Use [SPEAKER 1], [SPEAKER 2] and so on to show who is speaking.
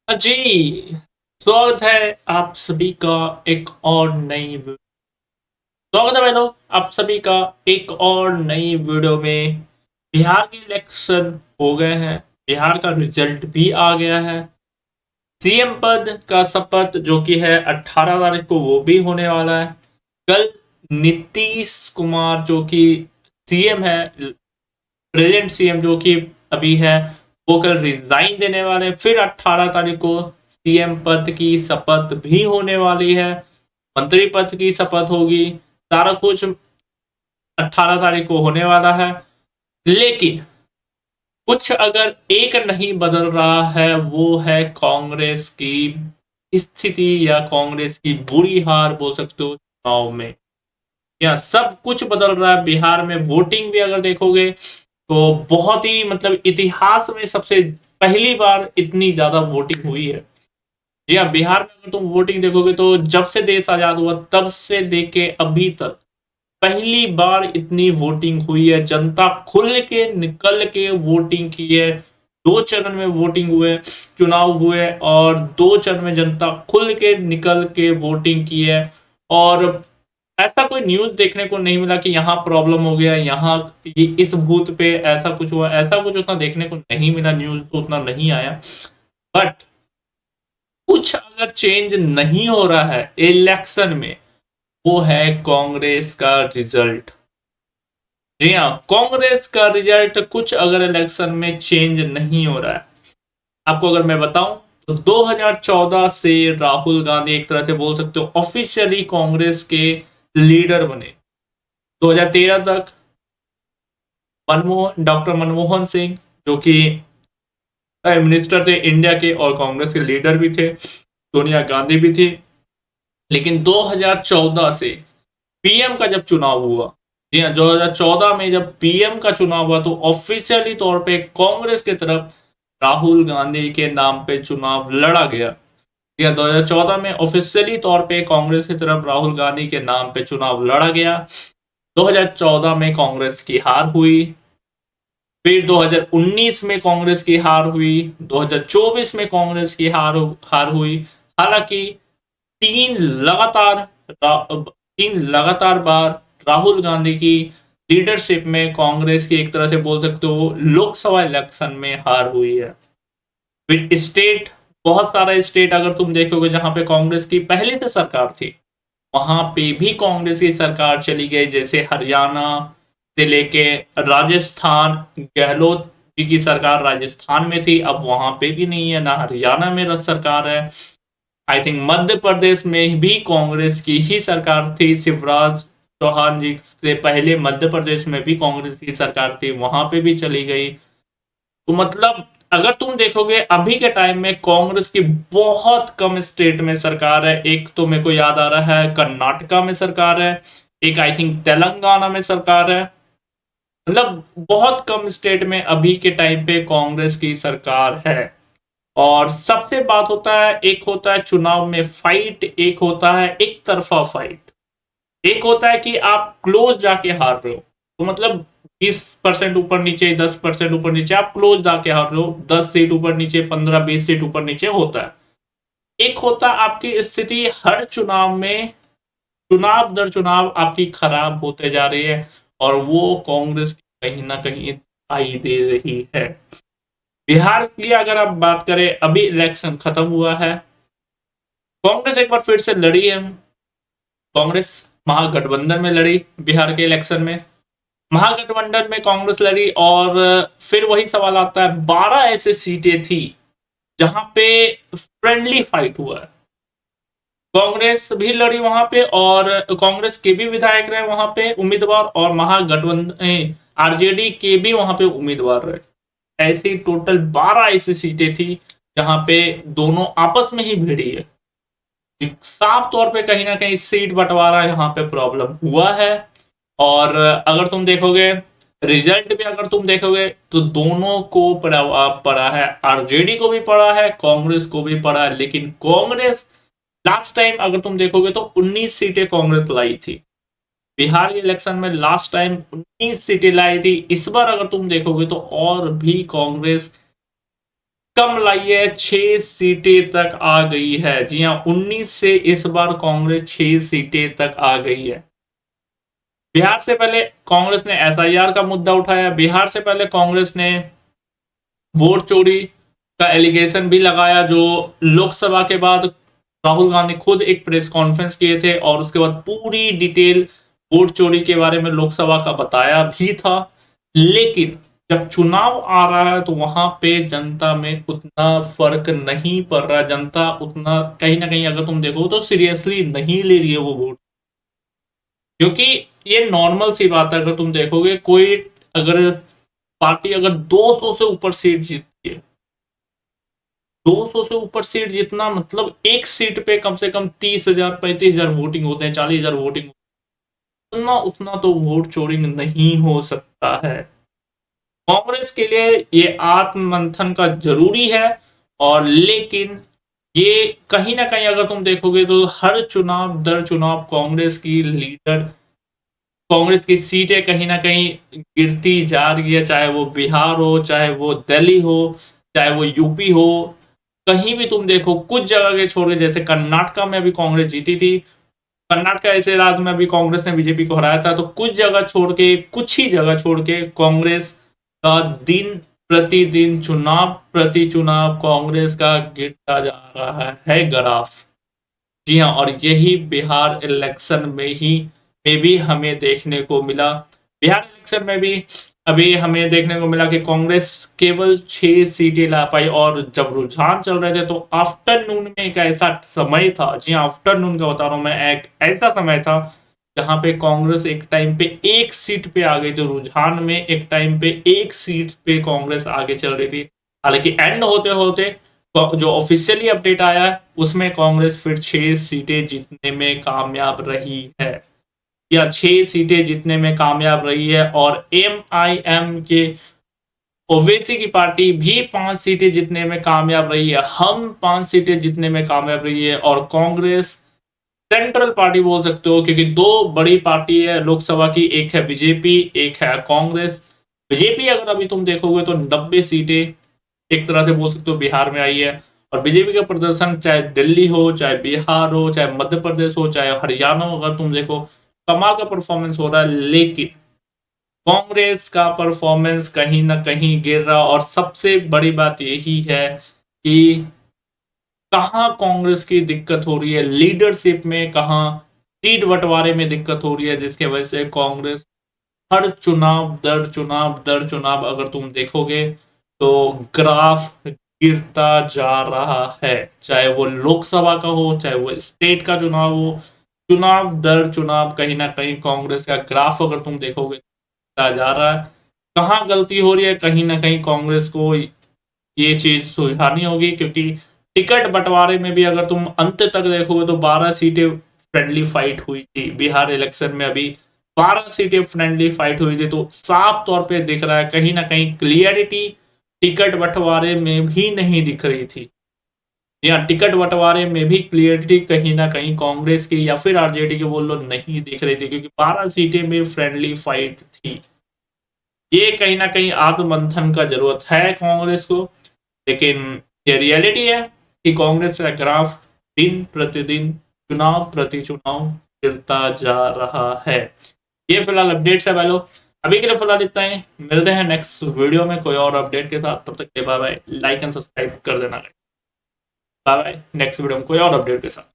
[SPEAKER 1] जी, स्वागत है आप सभी का एक और नई वी स्वागत है भाई लोग आप सभी का एक और नई वीडियो में। बिहार के इलेक्शन हो गए हैं, बिहार का रिजल्ट भी आ गया है। सीएम पद का शपथ जो कि है 18 तारीख को वो भी होने वाला है। कल नीतीश कुमार जो कि सीएम है, प्रेजेंट सीएम जो कि अभी है, वो कल रिजाइन देने वाले हैं। फिर 18 तारीख को सीएम पद की शपथ भी होने वाली है, मंत्री पद की शपथ होगी, सारा कुछ 18 तारीख को होने वाला है। लेकिन कुछ अगर एक नहीं बदल रहा है वो है कांग्रेस की स्थिति, या कांग्रेस की बुरी हार बोल सकते हो चुनाव में। या सब कुछ बदल रहा है बिहार में। वोटिंग भी अगर देखोगे तो बहुत ही मतलब इतिहास में सबसे पहली बार इतनी ज्यादा वोटिंग हुई है। जी हाँ, बिहार में अगर तुम वोटिंग देखोगे तो जब से देश आजाद हुआ तब से लेके अभी तक पहली बार इतनी वोटिंग हुई है। जनता खुल के निकल के वोटिंग की है। दो चरण में वोटिंग हुए, चुनाव हुए, और दो चरण में जनता खुल के निकल के वोटिंग की है। और ऐसा कोई न्यूज देखने को नहीं मिला कि यहाँ प्रॉब्लम हो गया, यहाँ इस बूथ पे ऐसा कुछ हुआ, ऐसा कुछ उतना देखने को नहीं मिला, न्यूज तो उतना नहीं आया। बट कुछ अगर चेंज नहीं हो रहा है इलेक्शन में, वो है कांग्रेस का रिजल्ट। जी हाँ, कांग्रेस का रिजल्ट कुछ अगर इलेक्शन में चेंज नहीं हो रहा है। आपको अगर मैं बताऊं तो 2014 से राहुल गांधी एक तरह से बोल सकते हो ऑफिशियली कांग्रेस के लीडर बने। 2013 तक मनमोहन डॉक्टर मनमोहन सिंह जो कि प्राइम मिनिस्टर थे इंडिया के और कांग्रेस के लीडर भी थे, सोनिया गांधी भी थी। लेकिन 2014 से पीएम का जब चुनाव हुआ, जी हाँ, 2014 में जब पीएम का चुनाव हुआ तो ऑफिशियली तौर पे कांग्रेस की तरफ राहुल गांधी के नाम पे चुनाव लड़ा गया। जी हाँ, 2014 में ऑफिशियली तौर पे कांग्रेस की तरफ राहुल गांधी के नाम पे चुनाव लड़ा गया। 2014 में कांग्रेस की हार हुई। फिर 2019 में कांग्रेस की हार हुई। 2024 में कांग्रेस की हार हुई। हालांकि तीन लगातार तीन लगातार बार राहुल गांधी की लीडरशिप में कांग्रेस की एक तरह से बोल सकते हो लोकसभा इलेक्शन में हार हुई है। फिर स्टेट, बहुत सारा स्टेट अगर तुम देखोगे जहां पे कांग्रेस की पहले से सरकार थी, वहां पे भी कांग्रेस की सरकार चली गई। जैसे हरियाणा से लेके राजस्थान, गहलोत जी की सरकार राजस्थान में थी, अब वहां पे भी नहीं है, ना हरियाणा में सरकार है। आई थिंक मध्य प्रदेश में भी कांग्रेस की ही सरकार थी, शिवराज चौहान जी से पहले मध्य प्रदेश में भी कांग्रेस की सरकार थी, वहां पे भी चली गई। तो मतलब अगर तुम देखोगे अभी के टाइम में कांग्रेस की बहुत कम स्टेट में सरकार है। एक तो मेरे को याद आ रहा है कर्नाटका में सरकार है, एक आई थिंक तेलंगाना में सरकार है। मतलब बहुत कम स्टेट में अभी के टाइम पे कांग्रेस की सरकार है। और सबसे बात होता है, एक होता है चुनाव में फाइट, एक होता है एक तरफा फाइट। एक होता है कि आप क्लोज जाके हार रहे हो, तो मतलब 20% ऊपर नीचे, 10% ऊपर नीचे, आप क्लोज जाके हार रहे हो, 10 सीट ऊपर नीचे, 15-20 सीट ऊपर नीचे होता है। एक होता है आपकी स्थिति हर चुनाव में, चुनाव दर चुनाव आपकी खराब होते जा रही है, और वो कांग्रेस की कहीं ना कहीं दिखाई दे रही है। बिहार की अगर आप बात करें, अभी इलेक्शन खत्म हुआ है, कांग्रेस एक बार फिर से लड़ी है। कांग्रेस महागठबंधन में लड़ी बिहार के इलेक्शन में, महागठबंधन में कांग्रेस लड़ी। और फिर वही सवाल आता है, 12 ऐसे सीटें थी जहां पे फ्रेंडली फाइट हुआ है। कांग्रेस भी लड़ी वहां पे, और कांग्रेस के भी विधायक रहे वहां पे उम्मीदवार, और महागठबंधन आरजेडी के भी वहां पे उम्मीदवार रहे। ऐसी टोटल 12 ऐसी सीटें थी जहां पे दोनों आपस में ही भिड़ी है। साफ तौर पे कहीं ना कहीं सीट बंटवारा यहाँ पे प्रॉब्लम हुआ है। और अगर तुम देखोगे रिजल्ट भी, अगर तुम देखोगे तो दोनों को पड़ा है, आरजेडी को भी पड़ा है, कांग्रेस को भी पड़ा है। लेकिन कांग्रेस लास्ट टाइम अगर तुम देखोगे तो 19 सीटें कांग्रेस लाई थी। बिहार के इलेक्शन में लास्ट टाइम 19 सीटें लाई थी। इस बार अगर तुम देखोगे तो और भी कांग्रेस कम लाई है, 6 सीटें तक आ गई है। जी हाँ, 19 से इस बार कांग्रेस 6 सीटें तक आ गई है। बिहार से पहले कांग्रेस ने एसआईआर का मुद्दा उठाया, बिहार से पहले कांग्रेस ने वोट चोरी का एलिगेशन भी लगाया, जो लोकसभा के बाद राहुल गांधी खुद एक प्रेस कॉन्फ्रेंस किए थे और उसके बाद पूरी डिटेल वोट चोरी के बारे में लोकसभा का बताया भी था। लेकिन जब चुनाव आ रहा है तो वहां पे जनता में उतना फर्क नहीं पड़ रहा, जनता उतना कहीं ना कहीं अगर तुम देखो तो सीरियसली नहीं ले रही है वो वोट। क्योंकि ये नॉर्मल सी बात है, अगर तुम देखोगे कोई अगर पार्टी अगर 200 से ऊपर सीट जीतती है, 200 से ऊपर सीट जीतना मतलब एक सीट पे कम से कम 30,000 35,000 वोटिंग होते हैं, 40,000 वोटिंग, उतना उतना तो वोट चोरी नहीं हो सकता है। कांग्रेस के लिए ये आत्ममंथन का जरूरी है। और लेकिन ये कहीं ना कहीं अगर तुम देखोगे तो हर चुनाव दर चुनाव कांग्रेस की सीटें कहीं ना कहीं गिरती जा रही है, चाहे वो बिहार हो, चाहे वो दिल्ली हो, चाहे वो यूपी हो। कहीं भी तुम देखो कुछ जगह के छोड़ के, जैसे कर्नाटका में अभी कांग्रेस जीती थी, कर्नाटक ऐसे राज्य में अभी कांग्रेस ने बीजेपी को हराया था, तो कुछ जगह छोड़ के, कुछ ही जगह छोड़ के कांग्रेस का दिन प्रतिदिन, चुनाव प्रति चुनाव कांग्रेस का गिरता जा रहा है ग्राफ। जी हाँ, और यही बिहार इलेक्शन में भी हमें देखने को मिला। बिहार इलेक्शन में भी अभी हमें देखने को मिला कि कांग्रेस केवल 6 सीटें ला पाई। और जब रुझान चल रहे थे तो आफ्टरनून में एक ऐसा समय था, जी हाँ आफ्टरनून का बता रहा हूं मैं, एक ऐसा समय था जहां पे कांग्रेस एक टाइम पे एक सीट पे आ गई थी। रुझान में एक टाइम पे एक सीट पे कांग्रेस आगे चल रही थी। हालांकि एंड होते होते जो ऑफिशियली अपडेट आया है उसमें कांग्रेस फिर 6 सीटें जीतने में कामयाब रही है, या 6 सीटें जीतने में कामयाब रही है। और एमआईएम के ओवैसी की पार्टी भी 5 सीटें जीतने में कामयाब रही है, हम 5 सीटें जीतने में कामयाब रही है। और कांग्रेस सेंट्रल पार्टी बोल सकते हो, क्योंकि दो बड़ी पार्टी है लोकसभा की, एक है बीजेपी, एक है कांग्रेस। बीजेपी अगर अभी तुम देखोगे तो 90 सीटें एक तरह से बोल सकते हो बिहार में आई है। और बीजेपी का प्रदर्शन चाहे दिल्ली हो, चाहे बिहार हो, चाहे मध्य प्रदेश हो, चाहे हरियाणा हो, अगर तुम देखो कमाल का परफॉर्मेंस हो रहा है। लेकिन कांग्रेस का परफॉर्मेंस कहीं ना कहीं गिर रहा। और सबसे बड़ी बात यही है कि कहां कांग्रेस की दिक्कत हो रही है, लीडरशिप में, कहां सीट बंटवारे में दिक्कत हो रही है, जिसके वजह से कांग्रेस हर चुनाव दर चुनाव दर चुनाव अगर तुम देखोगे तो ग्राफ गिरता जा रहा है। चाहे वो लोकसभा का हो, चाहे वो स्टेट का चुनाव हो, चुनाव दर चुनाव कहीं ना कहीं कांग्रेस का ग्राफ अगर तुम देखोगे गिरता जा रहा है। कहां गलती हो रही है, कहीं ना कहीं कांग्रेस को ये चीज सुलझानी होगी। क्योंकि टिकट बंटवारे में भी अगर तुम अंत तक देखोगे तो 12 सीटें फ्रेंडली फाइट हुई थी बिहार इलेक्शन में, अभी 12 सीटें फ्रेंडली फाइट हुई थी। तो साफ तौर पे दिख रहा है कहीं ना कहीं क्लियरिटी टिकट बंटवारे में भी नहीं दिख रही थी। या टिकट बंटवारे में भी क्लियरिटी कहीं ना कहीं कांग्रेस की या फिर आरजेडी की बोल लो नहीं दिख रही थी, क्योंकि 12 सीटें में फ्रेंडली फाइट थी। ये कहीं ना कहीं आत्ममंथन का जरूरत है कांग्रेस को। लेकिन ये रियलिटी है कि कांग्रेस का ग्राफ दिन प्रतिदिन, चुनाव प्रति चुनाव गिरता जा रहा है। ये फिलहाल अपडेट्स है भाई लोग, अभी के लिए फिलहाल इतना ही। मिलते हैं नेक्स्ट वीडियो में कोई और अपडेट के साथ, तब तक के bye bye. Like and subscribe कर देना। बाय बाय, नेक्स्ट वीडियो में कोई और अपडेट के साथ।